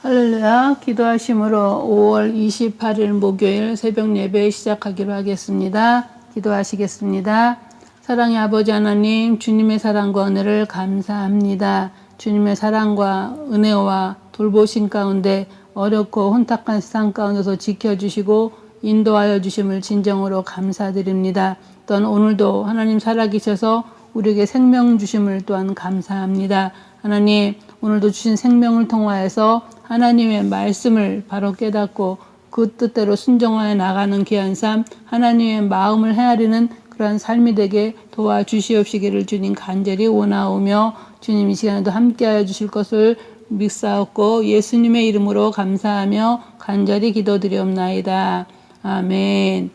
할렐루야. 기도하심으로 5월 28일 목요일 새벽 예배 시작하기로 하겠습니다. 기도하시겠습니다. 사랑의 아버지 하나님, 주님의 사랑과 은혜를 감사합니다. 주님의 사랑과 은혜와 돌보심 가운데 어렵고 혼탁한 세상 가운데서 지켜주시고 인도하여 주심을 진정으로 감사드립니다. 또한 오늘도 하나님 살아계셔서 우리에게 생명 주심을 또한 감사합니다. 하나님, 오늘도 주신 생명을 통하여서 하나님의 말씀을 바로 깨닫고 그 뜻대로 순종하여 나가는 귀한 삶, 하나님의 마음을 헤아리는 그러한 삶이 되게 도와주시옵시기를 주님 간절히 원하오며, 주님 이 시간에도 함께하여 주실 것을 믿사옵고 예수님의 이름으로 감사하며 간절히 기도드리옵나이다. 아멘.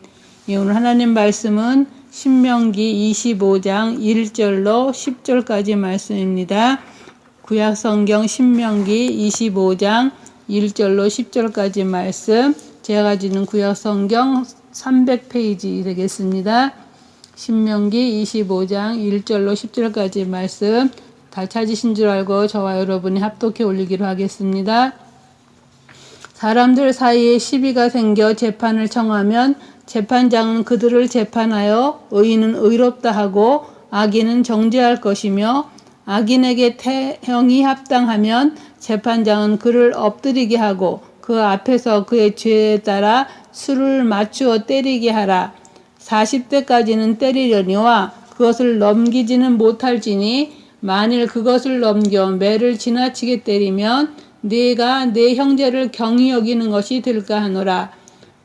오늘 하나님 말씀은 신명기 25장 1절로 10절까지 말씀입니다. 구약성경 신명기 25장 1절로 10절까지 말씀, 제가 가지는 구약성경 300페이지 되겠습니다. 신명기 25장 1절로 10절까지 말씀 다 찾으신 줄 알고 저와 여러분이 합독해 올리기로 하겠습니다. 사람들 사이에 시비가 생겨 재판을 청하면 재판장은 그들을 재판하여 의인은 의롭다 하고 악인은 정죄할 것이며, 악인에게 태형이 합당하면 재판장은 그를 엎드리게 하고 그 앞에서 그의 죄에 따라 수를 맞추어 때리게 하라. 40대까지는 때리려니와 그것을 넘기지는 못할지니, 만일 그것을 넘겨 매를 지나치게 때리면 네가 네 형제를 경히 여기는 것이 될까 하노라.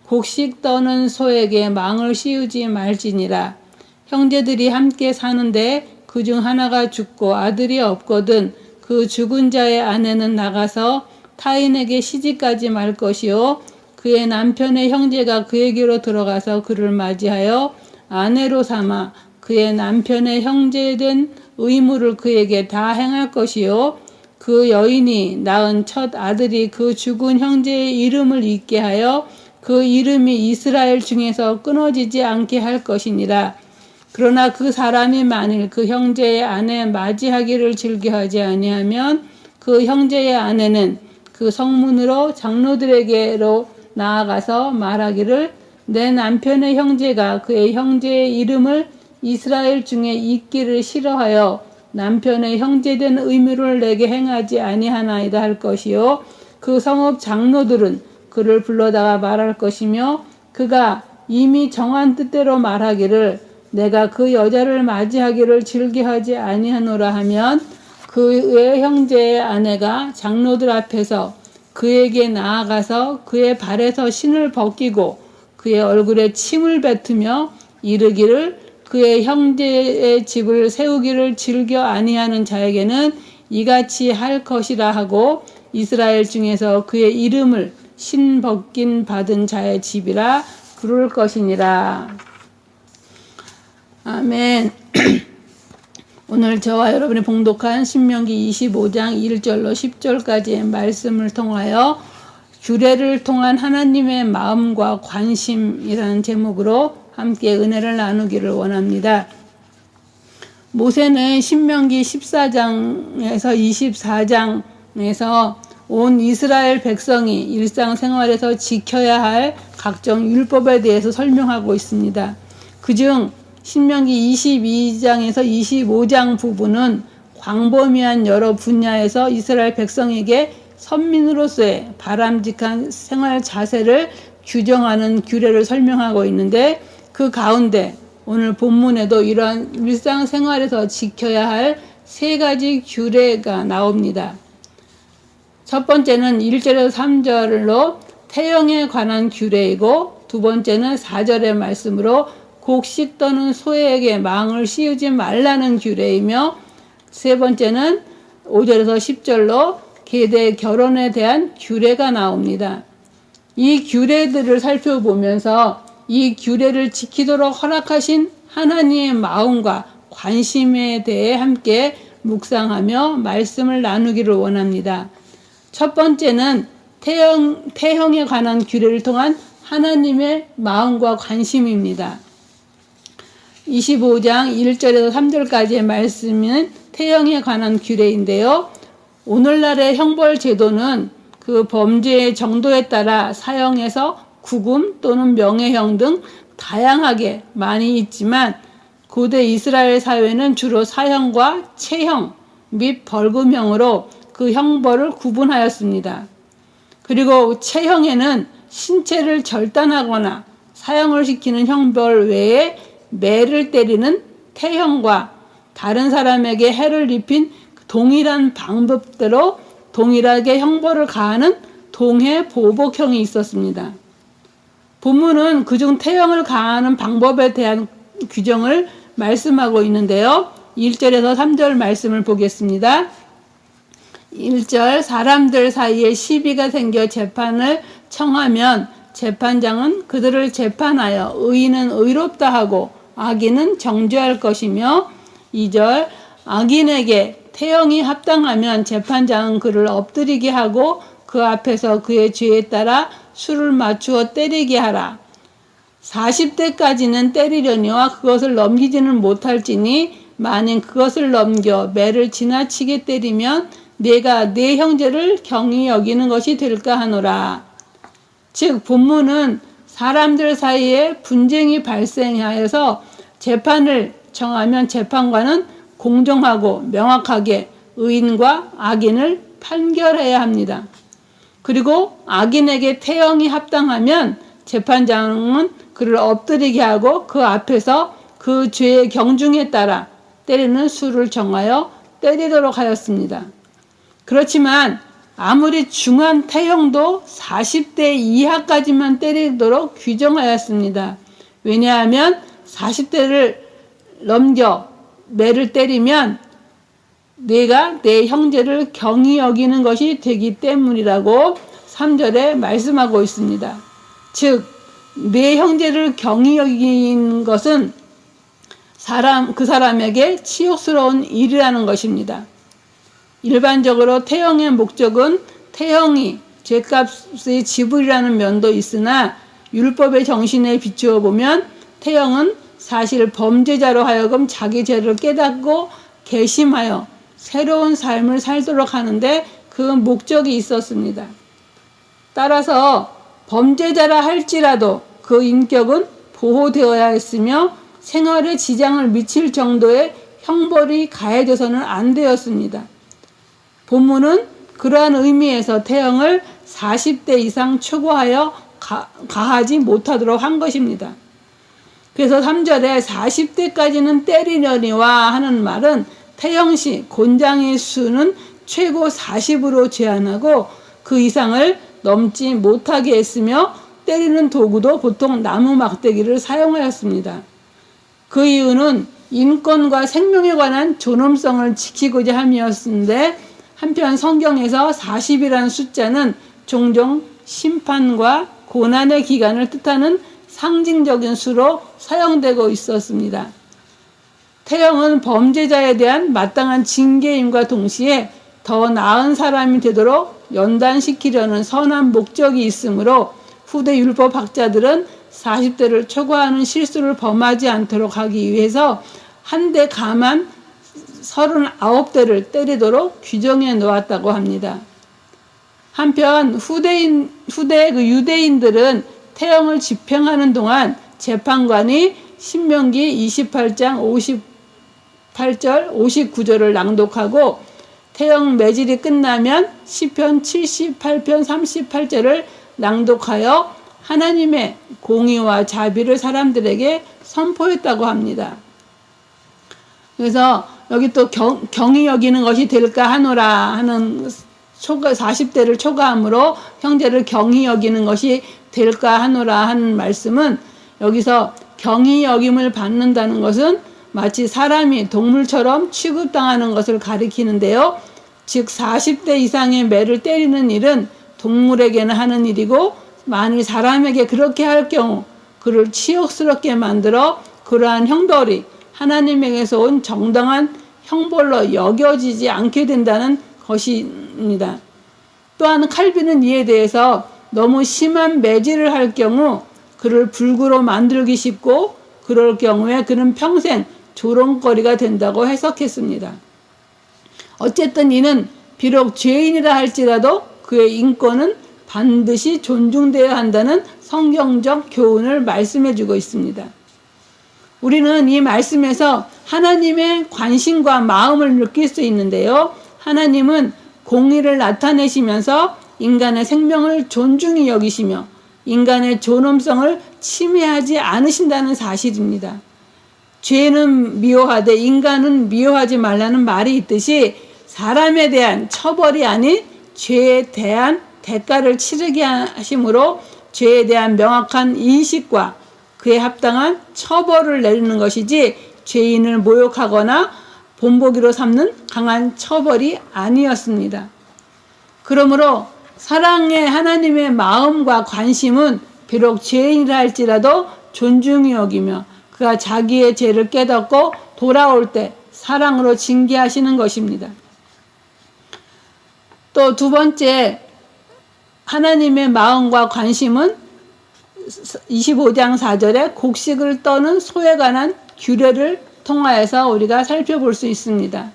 곡식 떠는 소에게 망을 씌우지 말지니라. 형제들이 함께 사는데 그중 하나가 죽고 아들이 없거든 그 죽은 자의 아내는 나가서 타인에게 시집가지 말 것이요, 그의 남편의 형제가 그에게로 들어가서 그를 맞이하여 아내로 삼아 그의 남편의 형제된 의무를 그에게 다 행할 것이요, 그 여인이 낳은 첫 아들이 그 죽은 형제의 이름을 잊게 하여 그 이름이 이스라엘 중에서 끊어지지 않게 할 것이니라. 그러나 그 사람이 만일 그 형제의 아내 맞이하기를 즐겨하지 아니하면 그 형제의 아내는 그 성문으로 장로들에게로 나아가서 말하기를, 내 남편의 형제가 그의 형제의 이름을 이스라엘 중에 잊기를 싫어하여 남편의 형제된 의무를 내게 행하지 아니하나이다 할 것이요, 그 성읍 장로들은 그를 불러다가 말할 것이며, 그가 이미 정한 뜻대로 말하기를 내가 그 여자를 맞이하기를 즐겨하지 아니하노라 하면, 그의 형제의 아내가 장로들 앞에서 그에게 나아가서 그의 발에서 신을 벗기고 그의 얼굴에 침을 뱉으며 이르기를, 그의 형제의 집을 세우기를 즐겨 아니하는 자에게는 이같이 할 것이라 하고, 이스라엘 중에서 그의 이름을 신 벗긴 받은 자의 집이라 부를 것이니라. 아멘. 오늘 저와 여러분이 봉독한 신명기 25장 1절로 10절까지의 말씀을 통하여 규례를 통한 하나님의 마음과 관심이라는 제목으로 함께 은혜를 나누기를 원합니다. 모세는 신명기 14장에서 24장에서 온 이스라엘 백성이 일상생활에서 지켜야 할 각종 율법에 대해서 설명하고 있습니다. 그중 신명기 22장에서 25장 부분은 광범위한 여러 분야에서 이스라엘 백성에게 선민으로서의 바람직한 생활 자세를 규정하는 규례를 설명하고 있는데, 그 가운데 오늘 본문에도 이러한 일상생활에서 지켜야 할 세 가지 규례가 나옵니다. 첫 번째는 1절에서 3절로 태형에 관한 규례이고, 두 번째는 4절의 말씀으로 곡식 떠는 소에게 망을 씌우지 말라는 규례이며, 세 번째는 5절에서 10절로 계대 결혼에 대한 규례가 나옵니다. 이 규례들을 살펴보면서 이 규례를 지키도록 허락하신 하나님의 마음과 관심에 대해 함께 묵상하며 말씀을 나누기를 원합니다. 첫 번째는 태형에 관한 규례를 통한 하나님의 마음과 관심입니다. 25장 1절에서 3절까지의 말씀은 태형에 관한 규례인데요. 오늘날의 형벌 제도는 그 범죄의 정도에 따라 사형에서 구금 또는 명예형 등 다양하게 많이 있지만 고대 이스라엘 사회는 주로 사형과 체형 및 벌금형으로 그 형벌을 구분하였습니다. 그리고 체형에는 신체를 절단하거나 사형을 시키는 형벌 외에 매를 때리는 태형과 다른 사람에게 해를 입힌 동일한 방법대로 동일하게 형벌을 가하는 동해 보복형이 있었습니다. 본문은 그중 태형을 가하는 방법에 대한 규정을 말씀하고 있는데요. 1절에서 3절 말씀을 보겠습니다. 1절 사람들 사이에 시비가 생겨 재판을 청하면 재판장은 그들을 재판하여 의인은 의롭다 하고 악인은 정죄할 것이며 2절 악인에게 태형이 합당하면 재판장은 그를 엎드리게 하고 그 앞에서 그의 죄에 따라 수를 맞추어 때리게 하라. 40대까지는 때리려니와 그것을 넘기지는 못할지니 만일 그것을 넘겨 매를 지나치게 때리면 내가 내 형제를 경히 여기는 것이 될까 하노라. 즉 본문은 사람들 사이에 분쟁이 발생하여서 재판을 정하면 재판관은 공정하고 명확하게 의인과 악인을 판결해야 합니다. 그리고 악인에게 태형이 합당하면 재판장은 그를 엎드리게 하고 그 앞에서 그 죄의 경중에 따라 때리는 수를 정하여 때리도록 하였습니다. 그렇지만 아무리 중한 태형도 40대 이하까지만 때리도록 규정하였습니다. 왜냐하면 40대를 넘겨 매를 때리면 내가 내 형제를 경히 여기는 것이 되기 때문이라고 3절에 말씀하고 있습니다. 즉, 내 형제를 경히 여기는 것은 그 사람에게 치욕스러운 일이라는 것입니다. 일반적으로 태형의 목적은 태형이 죄값의 지불이라는 면도 있으나 율법의 정신에 비추어 보면 태형은 사실 범죄자로 하여금 자기 죄를 깨닫고 개심하여 새로운 삶을 살도록 하는데 그 목적이 있었습니다. 따라서 범죄자라 할지라도 그 인격은 보호되어야 했으며 생활에 지장을 미칠 정도의 형벌이 가해져서는 안 되었습니다. 본문은 그러한 의미에서 태형을 40대 이상 초과하여 가하지 못하도록 한 것입니다. 그래서 3절에 40대까지는 때리려니와 하는 말은 태형시 곤장의 수는 최고 40으로 제한하고 그 이상을 넘지 못하게 했으며 때리는 도구도 보통 나무 막대기를 사용하였습니다. 그 이유는 인권과 생명에 관한 존엄성을 지키고자 함이었는데 한편 성경에서 40이라는 숫자는 종종 심판과 고난의 기간을 뜻하는 상징적인 수로 사용되고 있었습니다. 태형은 범죄자에 대한 마땅한 징계임과 동시에 더 나은 사람이 되도록 연단시키려는 선한 목적이 있으므로 후대 율법학자들은 40대를 초과하는 실수를 범하지 않도록 하기 위해서 한 대 가만 39대를 때리도록 규정해 놓았다고 합니다. 한편 후대 그 유대인들은 태형을 집행하는 동안 재판관이 신명기 28장 58절 59절을 낭독하고 태형 매질이 끝나면 시편 78편 38절을 낭독하여 하나님의 공의와 자비를 사람들에게 선포했다고 합니다. 그래서 여기 또 경히 여기는 것이 될까 하노라 하는 40대를 초과함으로 형제를 경히 여기는 것이 될까 하노라 하는 말씀은 여기서 경히 여김을 받는다는 것은 마치 사람이 동물처럼 취급당하는 것을 가리키는데요. 즉 40대 이상의 매를 때리는 일은 동물에게는 하는 일이고 만일 사람에게 그렇게 할 경우 그를 치욕스럽게 만들어 그러한 형벌이 하나님에게서 온 정당한 형벌로 여겨지지 않게 된다는 것입니다. 또한 칼빈은 이에 대해서 너무 심한 매질을 할 경우 그를 불구로 만들기 쉽고 그럴 경우에 그는 평생 조롱거리가 된다고 해석했습니다. 어쨌든 이는 비록 죄인이라 할지라도 그의 인권은 반드시 존중되어야 한다는 성경적 교훈을 말씀해 주고 있습니다. 우리는 이 말씀에서 하나님의 관심과 마음을 느낄 수 있는데요. 하나님은 공의를 나타내시면서 인간의 생명을 존중히 여기시며 인간의 존엄성을 침해하지 않으신다는 사실입니다. 죄는 미워하되 인간은 미워하지 말라는 말이 있듯이 사람에 대한 처벌이 아닌 죄에 대한 대가를 치르게 하심으로 죄에 대한 명확한 인식과 그에 합당한 처벌을 내리는 것이지 죄인을 모욕하거나 본보기로 삼는 강한 처벌이 아니었습니다. 그러므로 사랑의 하나님의 마음과 관심은 비록 죄인이라 할지라도 존중히 여기며 그가 자기의 죄를 깨닫고 돌아올 때 사랑으로 징계하시는 것입니다. 또 두 번째, 하나님의 마음과 관심은 25장 4절에 곡식을 떠는 소에 관한 규례를 통하여서 우리가 살펴볼 수 있습니다.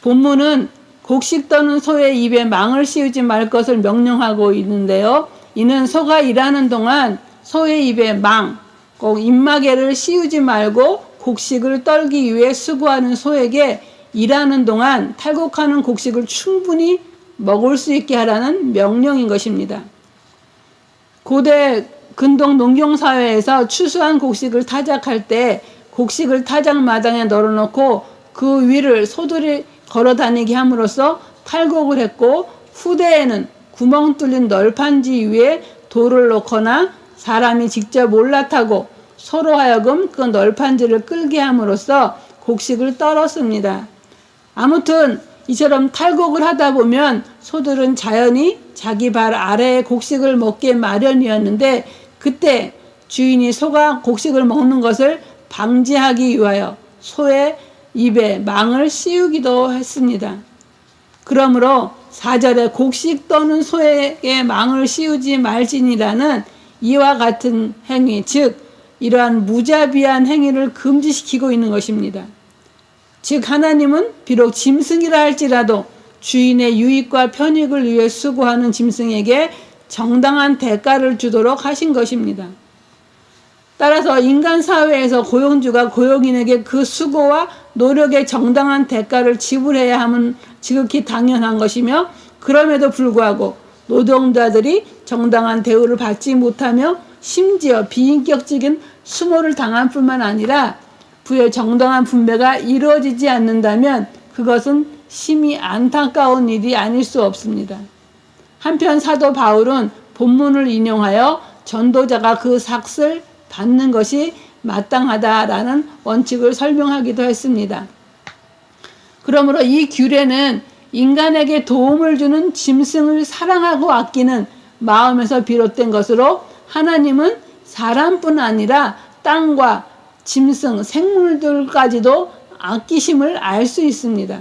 본문은 곡식 떠는 소의 입에 망을 씌우지 말 것을 명령하고 있는데요. 이는 소가 일하는 동안 소의 입에 망, 꼭 입마개를 씌우지 말고 곡식을 떨기 위해 수고하는 소에게 일하는 동안 탈곡하는 곡식을 충분히 먹을 수 있게 하라는 명령인 것입니다. 고대 근동 농경사회에서 추수한 곡식을 타작할 때 곡식을 타작마당에 널어놓고 그 위를 소들이 걸어다니게 함으로써 탈곡을 했고, 후대에는 구멍 뚫린 널판지 위에 돌을 놓거나 사람이 직접 올라타고 소로 하여금 그 널판지를 끌게 함으로써 곡식을 떨었습니다. 아무튼 이처럼 탈곡을 하다 보면 소들은 자연히 자기 발 아래에 곡식을 먹게 마련이었는데, 그때 주인이 소가 곡식을 먹는 것을 방지하기 위하여 소의 입에 망을 씌우기도 했습니다. 그러므로 4절에 곡식 떠는 소에게 망을 씌우지 말지니라는 이와 같은 행위, 즉 이러한 무자비한 행위를 금지시키고 있는 것입니다. 즉 하나님은 비록 짐승이라 할지라도 주인의 유익과 편익을 위해 수고하는 짐승에게 정당한 대가를 주도록 하신 것입니다. 따라서 인간 사회에서 고용주가 고용인에게 그 수고와 노력의 정당한 대가를 지불해야 함은 지극히 당연한 것이며, 그럼에도 불구하고 노동자들이 정당한 대우를 받지 못하며 심지어 비인격적인 수모를 당할 뿐만 아니라 부의 정당한 분배가 이루어지지 않는다면 그것은 심히 안타까운 일이 아닐 수 없습니다. 한편 사도 바울은 본문을 인용하여 전도자가 그 삭을 받는 것이 마땅하다라는 원칙을 설명하기도 했습니다. 그러므로 이 규례는 인간에게 도움을 주는 짐승을 사랑하고 아끼는 마음에서 비롯된 것으로, 하나님은 사람뿐 아니라 땅과 짐승, 생물들까지도 아끼심을 알 수 있습니다.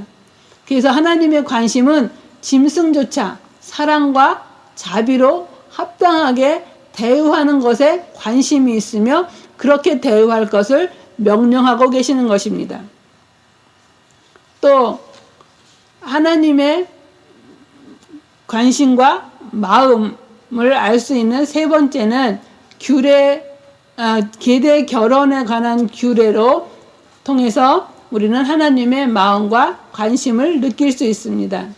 그래서 하나님의 관심은 짐승조차 사랑과 자비로 합당하게 대우하는 것에 관심이 있으며 그렇게 대우할 것을 명령하고 계시는 것입니다. 또 하나님의 관심과 마음을 알 수 있는 세 번째는 계대 결혼에 관한 규례로 통해서 우리는 하나님의 마음과 관심을 느낄 수 있습니다.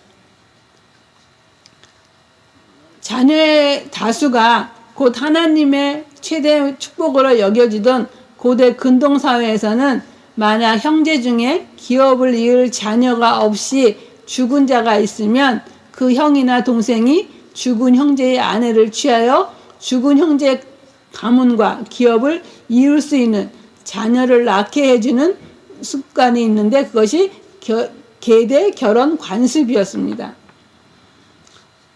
자녀의 다수가 곧 하나님의 최대 축복으로 여겨지던 고대 근동사회에서는 만약 형제 중에 기업을 이을 자녀가 없이 죽은 자가 있으면 그 형이나 동생이 죽은 형제의 아내를 취하여 죽은 형제의 가문과 기업을 이을 수 있는 자녀를 낳게 해주는 습관이 있는데, 그것이 계대 결혼 관습이었습니다.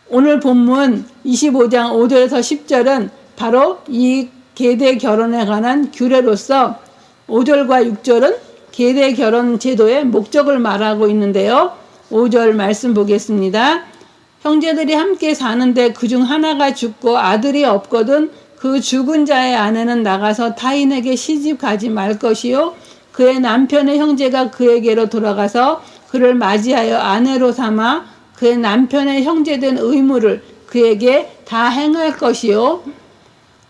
오늘 본문 25장 5절에서 10절은 바로 이 계대 결혼에 관한 규례로서 5절과 6절은 계대 결혼 제도의 목적을 말하고 있는데요. 5절 말씀 보겠습니다. 형제들이 함께 사는데 그중 하나가 죽고 아들이 없거든 그 죽은 자의 아내는 나가서 타인에게 시집 가지 말 것이요, 그의 남편의 형제가 그에게로 돌아가서 그를 맞이하여 아내로 삼아 그의 남편의 형제된 의무를 그에게 다 행할 것이요.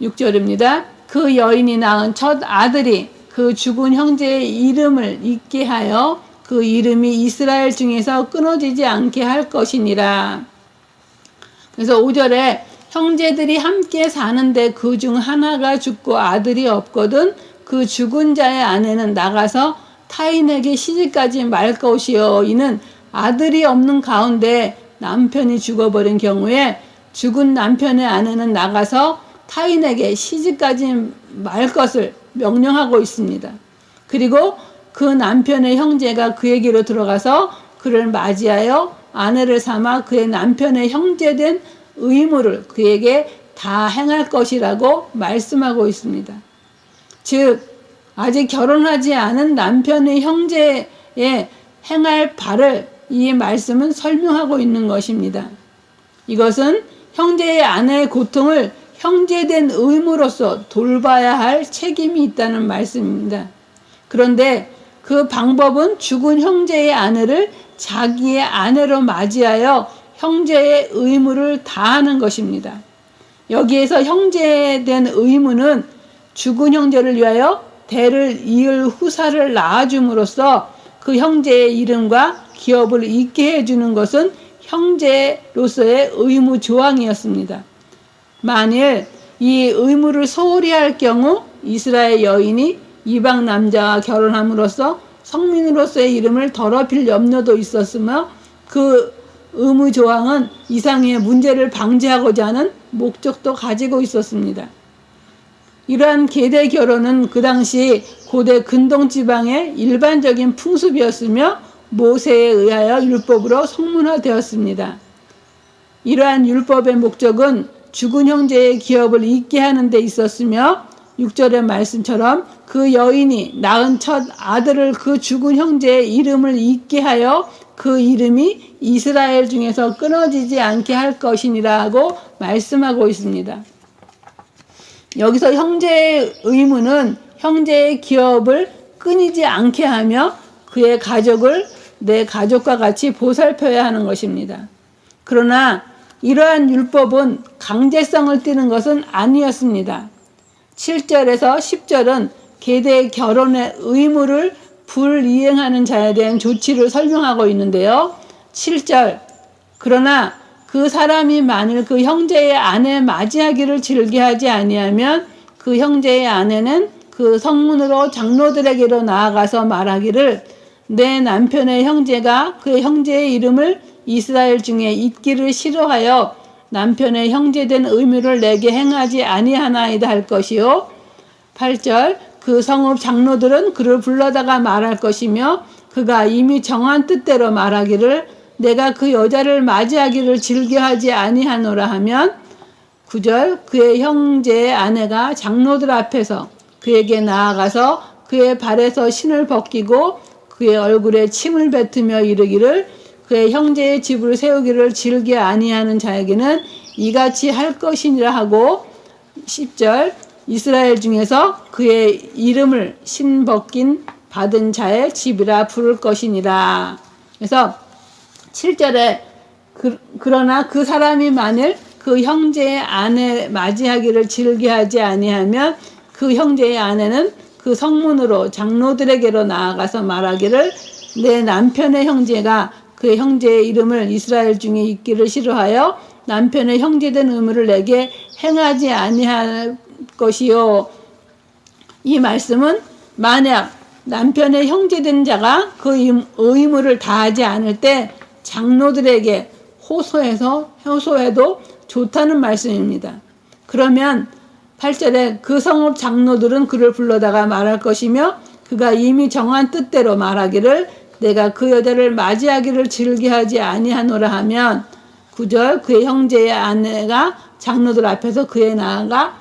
6절입니다. 그 여인이 낳은 첫 아들이 그 죽은 형제의 이름을 잊게 하여 그 이름이 이스라엘 중에서 끊어지지 않게 할 것이니라. 그래서 5절에 형제들이 함께 사는데 그 중 하나가 죽고 아들이 없거든 그 죽은 자의 아내는 나가서 타인에게 시집가지 말 것이요. 이는 아들이 없는 가운데 남편이 죽어버린 경우에 죽은 남편의 아내는 나가서 타인에게 시집가지 말 것을 명령하고 있습니다. 그리고 그 남편의 형제가 그에게로 들어가서 그를 맞이하여 아내를 삼아 그의 남편의 형제된 의무를 그에게 다 행할 것이라고 말씀하고 있습니다. 즉 아직 결혼하지 않은 남편의 형제에 행할 바를 이 말씀은 설명하고 있는 것입니다. 이것은 형제의 아내의 고통을 형제된 의무로서 돌봐야 할 책임이 있다는 말씀입니다. 그런데 그 방법은 죽은 형제의 아내를 자기의 아내로 맞이하여 형제의 의무를 다하는 것입니다. 여기에서 형제된 의무는 죽은 형제를 위하여 대를 이을 후사를 낳아줌으로써 그 형제의 이름과 기업을 잊게 해주는 것은 형제로서의 의무 조항이었습니다. 만일 이 의무를 소홀히 할 경우 이스라엘 여인이 이방 남자와 결혼함으로써 성민으로서의 이름을 더럽힐 염려도 있었으며 그 의무 조항은 이상의 문제를 방지하고자 하는 목적도 가지고 있었습니다. 이러한 계대 결혼은 그 당시 고대 근동 지방의 일반적인 풍습이었으며 모세에 의하여 율법으로 성문화되었습니다. 이러한 율법의 목적은 죽은 형제의 기업을 잊게 하는 데 있었으며 6절의 말씀처럼 그 여인이 낳은 첫 아들을 그 죽은 형제의 이름을 잊게 하여 그 이름이 이스라엘 중에서 끊어지지 않게 할 것이니라고 말씀하고 있습니다. 여기서 형제의 의무는 형제의 기업을 끊이지 않게 하며 그의 가족을 내 가족과 같이 보살펴야 하는 것입니다. 그러나 이러한 율법은 강제성을 띠는 것은 아니었습니다. 7절에서 10절은 계대 결혼의 의무를 불이행하는 자에 대한 조치를 설명하고 있는데요. 7절 그러나 그 사람이 만일 그 형제의 아내 맞이하기를 즐겨하지 아니하면 그 형제의 아내는 그 성문으로 장로들에게로 나아가서 말하기를 내 남편의 형제가 그 형제의 이름을 이스라엘 중에 잊기를 싫어하여 남편의 형제된 의무를 내게 행하지 아니하나이다 할 것이요. 8절 그 성읍 장로들은 그를 불러다가 말할 것이며 그가 이미 정한 뜻대로 말하기를 내가 그 여자를 맞이하기를 즐겨하지 아니하노라 하면 9절 그의 형제의 아내가 장로들 앞에서 그에게 나아가서 그의 발에서 신을 벗기고 그의 얼굴에 침을 뱉으며 이르기를 그의 형제의 집을 세우기를 즐겨 아니하는 자에게는 이같이 할 것이니라 하고 10절 이스라엘 중에서 그의 이름을 신 벗긴 받은 자의 집이라 부를 것이니라. 그래서 7절에 그러나 그 사람이 만일 그 형제의 아내 맞이하기를 즐겨하지 아니하면 그 형제의 아내는 그 성문으로 장로들에게로 나아가서 말하기를 내 남편의 형제가 그 형제의 이름을 이스라엘 중에 잊기를 싫어하여 남편의 형제된 의무를 내게 행하지 아니할 것이요. 이 말씀은 만약 남편의 형제된 자가 그 의무를 다하지 않을 때 장로들에게 호소해도 좋다는 말씀입니다. 그러면 8절에 그 성읍 장로들은 그를 불러다가 말할 것이며 그가 이미 정한 뜻대로 말하기를 내가 그 여자를 맞이하기를 즐겨하지 아니하노라 하면 9절 그의 형제의 아내가 장로들 앞에서 그에 나아가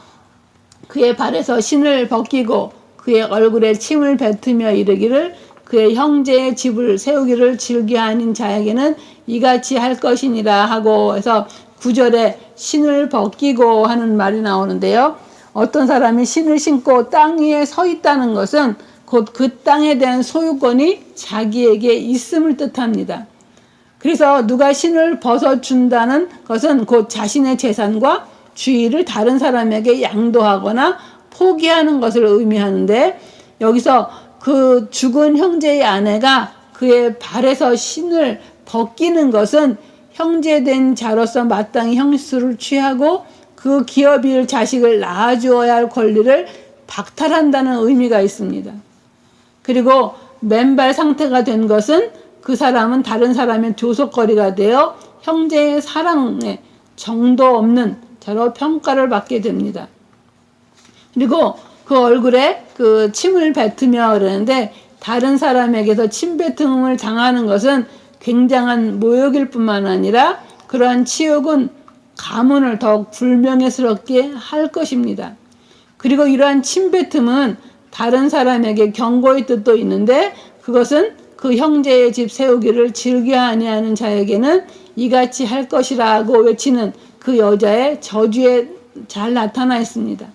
그의 발에서 신을 벗기고 그의 얼굴에 침을 뱉으며 이르기를 그의 형제의 집을 세우기를 즐겨하는 자에게는 이같이 할 것이니라 하고 해서 9절에 신을 벗기고 하는 말이 나오는데요. 어떤 사람이 신을 신고 땅 위에 서 있다는 것은 곧 그 땅에 대한 소유권이 자기에게 있음을 뜻합니다. 그래서 누가 신을 벗어준다는 것은 곧 자신의 재산과 주의를 다른 사람에게 양도하거나 포기하는 것을 의미하는데, 여기서 그 죽은 형제의 아내가 그의 발에서 신을 벗기는 것은 형제된 자로서 마땅히 형수를 취하고 그 기업일 자식을 낳아주어야 할 권리를 박탈한다는 의미가 있습니다. 그리고 맨발 상태가 된 것은 그 사람은 다른 사람의 조속거리가 되어 형제의 사랑에 정도 없는 자로 평가를 받게 됩니다. 그리고 그 얼굴에 그 침을 뱉으며 그러는데, 다른 사람에게서 침 뱉음을 당하는 것은 굉장한 모욕일 뿐만 아니라 그러한 치욕은 가문을 더욱 불명예스럽게 할 것입니다. 그리고 이러한 침 뱉음은 다른 사람에게 경고의 뜻도 있는데, 그것은 그 형제의 집 세우기를 즐겨 아니하는 자에게는 이같이 할 것이라고 외치는 그 여자의 저주에 잘 나타나 있습니다.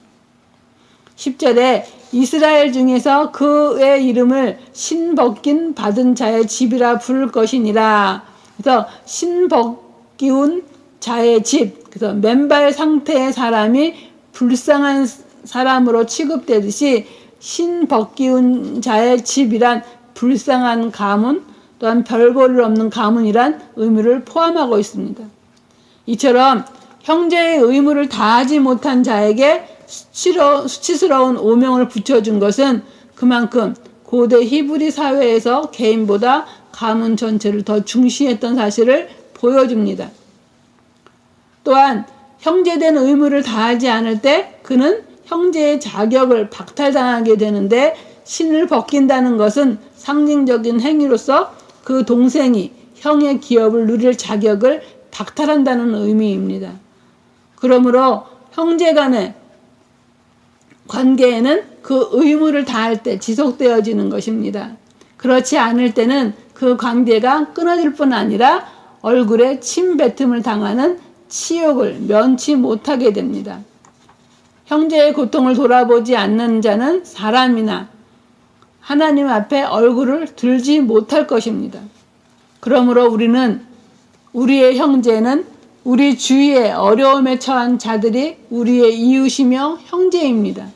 10절에 이스라엘 중에서 그의 이름을 신벗긴 받은 자의 집이라 부를 것이니라. 그래서 신벗기운 자의 집, 그래서 맨발 상태의 사람이 불쌍한 사람으로 취급되듯이 신벗기운 자의 집이란 불쌍한 가문, 또한 별 볼일 없는 가문이란 의미를 포함하고 있습니다. 이처럼 형제의 의무를 다하지 못한 자에게 수치스러운 오명을 붙여준 것은 그만큼 고대 히브리 사회에서 개인보다 가문 전체를 더 중시했던 사실을 보여줍니다. 또한 형제된 의무를 다하지 않을 때 그는 형제의 자격을 박탈당하게 되는데, 신을 벗긴다는 것은 상징적인 행위로서 그 동생이 형의 기업을 누릴 자격을 박탈한다는 의미입니다. 그러므로 형제 간의 관계에는 그 의무를 다할 때 지속되어지는 것입니다. 그렇지 않을 때는 그 관계가 끊어질 뿐 아니라 얼굴에 침 뱉음을 당하는 치욕을 면치 못하게 됩니다. 형제의 고통을 돌아보지 않는 자는 사람이나 하나님 앞에 얼굴을 들지 못할 것입니다. 그러므로 우리는, 우리의 형제는 우리 주위에 어려움에 처한 자들이 우리의 이웃이며 형제입니다.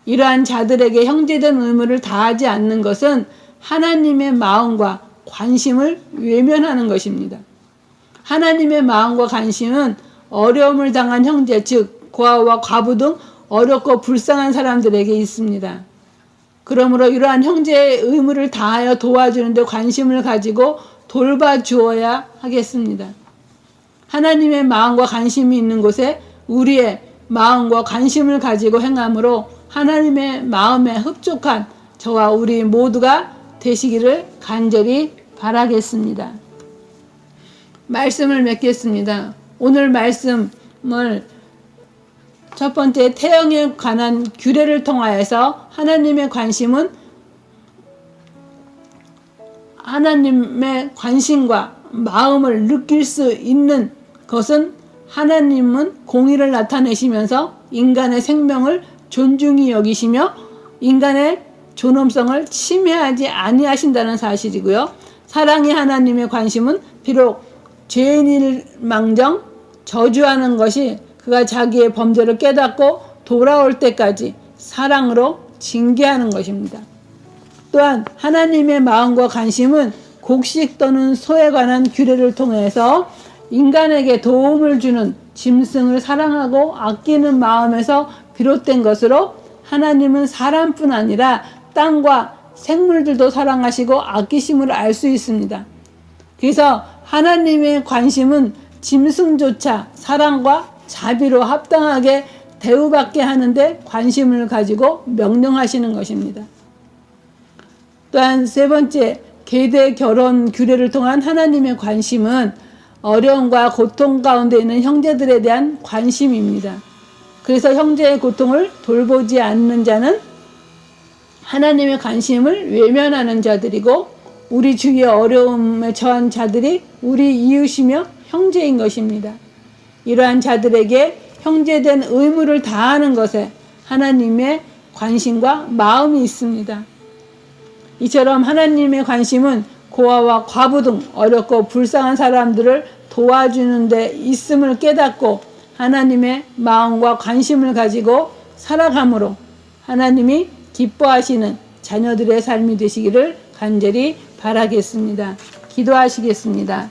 이러한 자들에게 형제된 의무를 다하지 않는 것은 하나님의 마음과 관심을 외면하는 것입니다. 하나님의 마음과 관심은 어려움을 당한 형제, 즉 고아와 과부 등 어렵고 불쌍한 사람들에게 있습니다. 그러므로 이러한 형제의 의무를 다하여 도와주는 데 관심을 가지고 돌봐주어야 하겠습니다. 하나님의 마음과 관심이 있는 곳에 우리의 마음과 관심을 가지고 행함으로 하나님의 마음에 흡족한 저와 우리 모두가 되시기를 간절히 바라겠습니다. 말씀을 맺겠습니다. 오늘 말씀을 첫 번째, 태영에 관한 규례를 통하여서 하나님의 관심은, 하나님의 관심과 마음을 느낄 수 있는 것은 하나님은 공의를 나타내시면서 인간의 생명을 존중히 여기시며 인간의 존엄성을 침해하지 아니하신다는 사실이고요. 사랑의 하나님의 관심은 비록 죄인일망정 저주하는 것이 그가 자기의 범죄를 깨닫고 돌아올 때까지 사랑으로 징계하는 것입니다. 또한 하나님의 마음과 관심은 곡식 또는 소에 관한 규례를 통해서 인간에게 도움을 주는 짐승을 사랑하고 아끼는 마음에서 비롯된 것으로, 하나님은 사람뿐 아니라 땅과 생물들도 사랑하시고 아끼심을 알 수 있습니다. 그래서 하나님의 관심은 짐승조차 사랑과 자비로 합당하게 대우받게 하는데 관심을 가지고 명령하시는 것입니다. 또한 세 번째, 계대 결혼 규례를 통한 하나님의 관심은 어려움과 고통 가운데 있는 형제들에 대한 관심입니다. 그래서 형제의 고통을 돌보지 않는 자는 하나님의 관심을 외면하는 자들이고, 우리 주위의 어려움에 처한 자들이 우리 이웃이며 형제인 것입니다. 이러한 자들에게 형제된 의무를 다하는 것에 하나님의 관심과 마음이 있습니다. 이처럼 하나님의 관심은 고아와 과부 등 어렵고 불쌍한 사람들을 도와주는 데 있음을 깨닫고 하나님의 마음과 관심을 가지고 살아감으로 하나님이 기뻐하시는 자녀들의 삶이 되시기를 간절히 바라겠습니다. 기도하시겠습니다.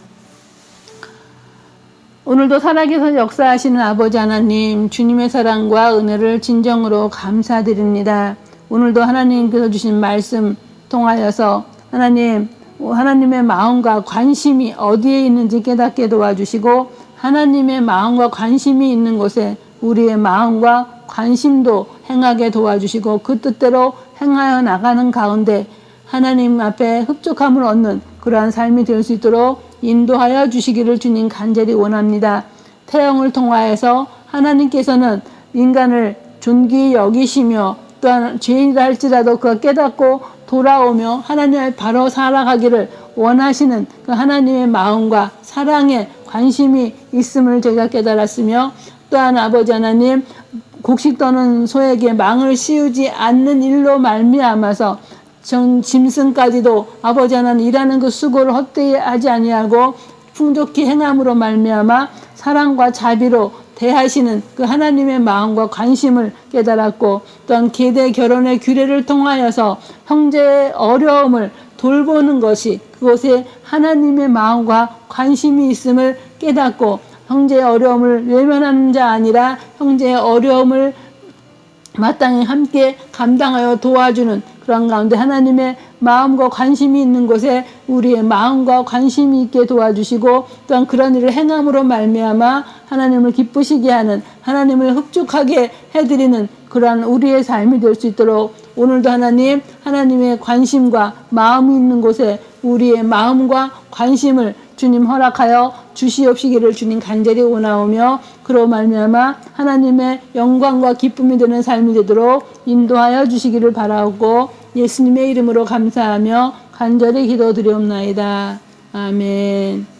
오늘도 살아계셔 역사하시는 아버지 하나님, 주님의 사랑과 은혜를 진정으로 감사드립니다. 오늘도 하나님께서 주신 말씀 통하여서 하나님의 마음과 관심이 어디에 있는지 깨닫게 도와주시고 하나님의 마음과 관심이 있는 곳에 우리의 마음과 관심도 행하게 도와주시고 그 뜻대로 행하여 나가는 가운데 하나님 앞에 흡족함을 얻는 그러한 삶이 될 수 있도록 인도하여 주시기를 주님 간절히 원합니다. 태영을 통하여서 하나님께서는 인간을 존귀히 여기시며 또한 죄인이라 할지라도 그가 깨닫고 돌아오며 하나님을 바로 살아가기를 원하시는 그 하나님의 마음과 사랑에 관심이 있음을 제가 깨달았으며 또한 아버지 하나님 곡식 떠는 소에게 망을 씌우지 않는 일로 말미암아서 짐승까지도 아버지 하나님 일하는 그 수고를 헛되이 하지 아니하고 풍족히 행함으로 말미암아 사랑과 자비로 대하시는 그 하나님의 마음과 관심을 깨달았고 또한 계대 결혼의 규례를 통하여서 형제의 어려움을 돌보는 것이 그것에 하나님의 마음과 관심이 있음을 깨닫고 형제의 어려움을 외면하는 자 아니라 형제의 어려움을 마땅히 함께 감당하여 도와주는 그런 가운데 하나님의 마음과 관심이 있는 곳에 우리의 마음과 관심이 있게 도와주시고 또한 그런 일을 행함으로 말미암아 하나님을 기쁘시게 하는 하나님을 흡족하게 해드리는 그러한 우리의 삶이 될 수 있도록 오늘도 하나님의 관심과 마음이 있는 곳에 우리의 마음과 관심을 주님 허락하여 주시옵시기를 주님 간절히 원하오며 그로 말미암아 하나님의 영광과 기쁨이 되는 삶이 되도록 인도하여 주시기를 바라오고 예수님의 이름으로 감사하며 간절히 기도드리옵나이다. 아멘.